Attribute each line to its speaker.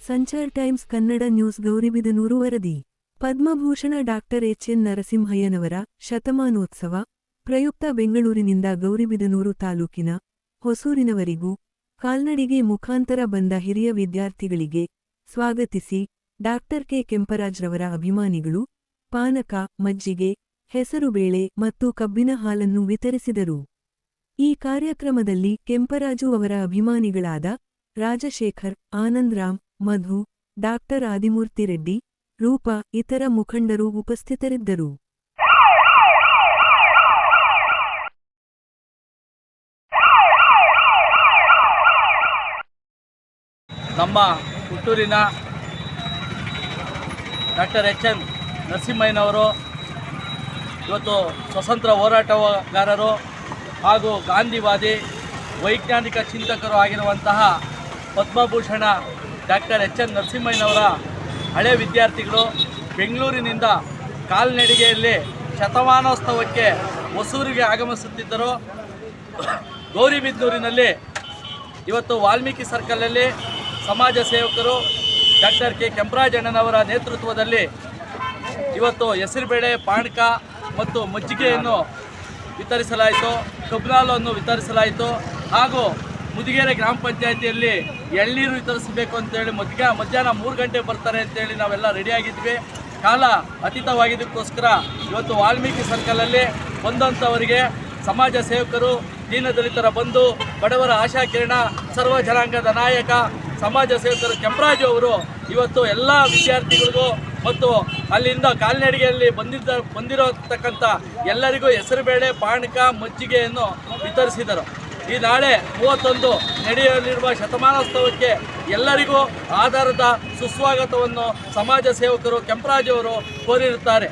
Speaker 1: Sanchar times Kannada news Gauribidanur ವರದಿ. Padma Bhushan doctor ಎಚ್.ಎನ್. ನರಸಿಂಹಯ್ಯನವರ ಶತಮಾನೋತ್ಸವ ಪ್ರಯುಕ್ತ ಬೆಂಗಳೂರಿನಿಂದ ಗೌರಿಬಿದನೂರು ತಾಲೂಕಿನ ಹೊಸೂರಿನವರೆಗೂ ಕಾಲ್ನಡಿಗೆ ಮುಖಾಂತರ ಬಂದ ಹಿರಿಯ ವಿದ್ಯಾರ್ಥಿಗಳಿಗೆ ಸ್ವಾಗತಿಸಿ ಡಾಕ್ಟರ್ ಕೆ. ಕೆಂಪರಾಜ್ರವರ ಅಭಿಮಾನಿಗಳು ಪಾನಕ, ಮಜ್ಜಿಗೆ, ಹೆಸರುಬೇಳೆ ಮತ್ತು ಕಬ್ಬಿನ ಹಾಲನ್ನು ವಿತರಿಸಿದರು. ಈ ಕಾರ್ಯಕ್ರಮದಲ್ಲಿ ಕೆಂಪರಾಜು ಅವರ ಅಭಿಮಾನಿಗಳಾದ ರಾಜಶೇಖರ್, ಆನಂದರಾಮ್, ಮಧು, ಡಾಕ್ಟರ್ ಆದಿಮೂರ್ತಿ ರೆಡ್ಡಿ, ರೂಪಾ ಇತರ ಮುಖಂಡರು ಉಪಸ್ಥಿತರಿದ್ದರು.
Speaker 2: ನಮ್ಮ ಹುಟ್ಟೂರಿನ ಡಾಕ್ಟರ್ ಎಚ್.ಎನ್. ನರಸಿಂಹಯ್ಯನವರು ಇವತ್ತು ಸ್ವತಂತ್ರ ಹೋರಾಟಗಾರರು ಹಾಗೂ ಗಾಂಧಿವಾದಿ ವೈಜ್ಞಾನಿಕ ಚಿಂತಕರು ಆಗಿರುವಂತಹ ಪದ್ಮಭೂಷಣ ಡಾಕ್ಟರ್ ಎಚ್.ಎನ್. ನರಸಿಂಹಯ್ಯನವರ ಹಳೆ ವಿದ್ಯಾರ್ಥಿಗಳು ಬೆಂಗಳೂರಿನಿಂದ ಕಾಲ್ನಡಿಗೆಯಲ್ಲಿ ಶತಮಾನೋತ್ಸವಕ್ಕೆ ಹೊಸೂರಿಗೆ ಆಗಮಿಸುತ್ತಿದ್ದರು. ಗೌರಿಬಿದನೂರಿನಲ್ಲಿ ಇವತ್ತು ವಾಲ್ಮೀಕಿ ಸರ್ಕಲಲ್ಲಿ ಸಮಾಜ ಸೇವಕರು ಡಾಕ್ಟರ್ ಕೆ. ಕೆಂಪರಾಜಣ್ಣನವರ ನೇತೃತ್ವದಲ್ಲಿ ಇವತ್ತು ಹೆಸರುಬೇಳೆ, ಪಾನಕ ಮತ್ತು ಮಜ್ಜಿಗೆಯನ್ನು ವಿತರಿಸಲಾಯಿತು, ಕಬ್ಬಿನ ಹಾಲನ್ನು ವಿತರಿಸಲಾಯಿತು. ಹಾಗೂ ಮುದಿಗೆರೆ ಗ್ರಾಮ ಪಂಚಾಯಿತಿಯಲ್ಲಿ ಎಳ್ನೀರು ವಿತರಿಸಬೇಕು ಅಂತೇಳಿ ಮಧ್ಯಾಹ್ನ 3 ಗಂಟೆ ಬರ್ತಾರೆ ಅಂತೇಳಿ ನಾವೆಲ್ಲ ರೆಡಿಯಾಗಿದ್ವಿ. ಕಾಲ ಅತೀತವಾಗಿದ್ದಕ್ಕೋಸ್ಕರ ಇವತ್ತು ವಾಲ್ಮೀಕಿ ಸರ್ಕಲಲ್ಲಿ ಬಂದಂಥವರಿಗೆ ಸಮಾಜ ಸೇವಕರು, ದೀನದಲಿತರ ಬಂಧು, ಬಡವರ ಆಶಾಕಿರಣ, ಸರ್ವ ಜನಾಂಗದ ನಾಯಕ ಸಮಾಜ ಸೇವಕರು ಕೆಂಪರಾಜು ಅವರು ಇವತ್ತು ಎಲ್ಲ ವಿದ್ಯಾರ್ಥಿಗಳಿಗೂ ಮತ್ತು ಅಲ್ಲಿಂದ ಕಾಲ್ನಡಿಗೆಯಲ್ಲಿ ಬಂದಿರತಕ್ಕಂಥ ಎಲ್ಲರಿಗೂ ಹೆಸರುಬೇಳೆ, ಪಾನಕ, ಮಜ್ಜಿಗೆಯನ್ನು ವಿತರಿಸಿದರು. ಈ ನಾಳೆ 31 ನಡೆಯಲಿರುವ ಶತಮಾನೋತ್ಸವಕ್ಕೆ ಎಲ್ಲರಿಗೂ ಆಧಾರದ ಸುಸ್ವಾಗತವನ್ನು ಸಮಾಜ ಸೇವಕರು ಕೆಂಪರಾಜು ಅವರು ಕೋರಿರುತ್ತಾರೆ.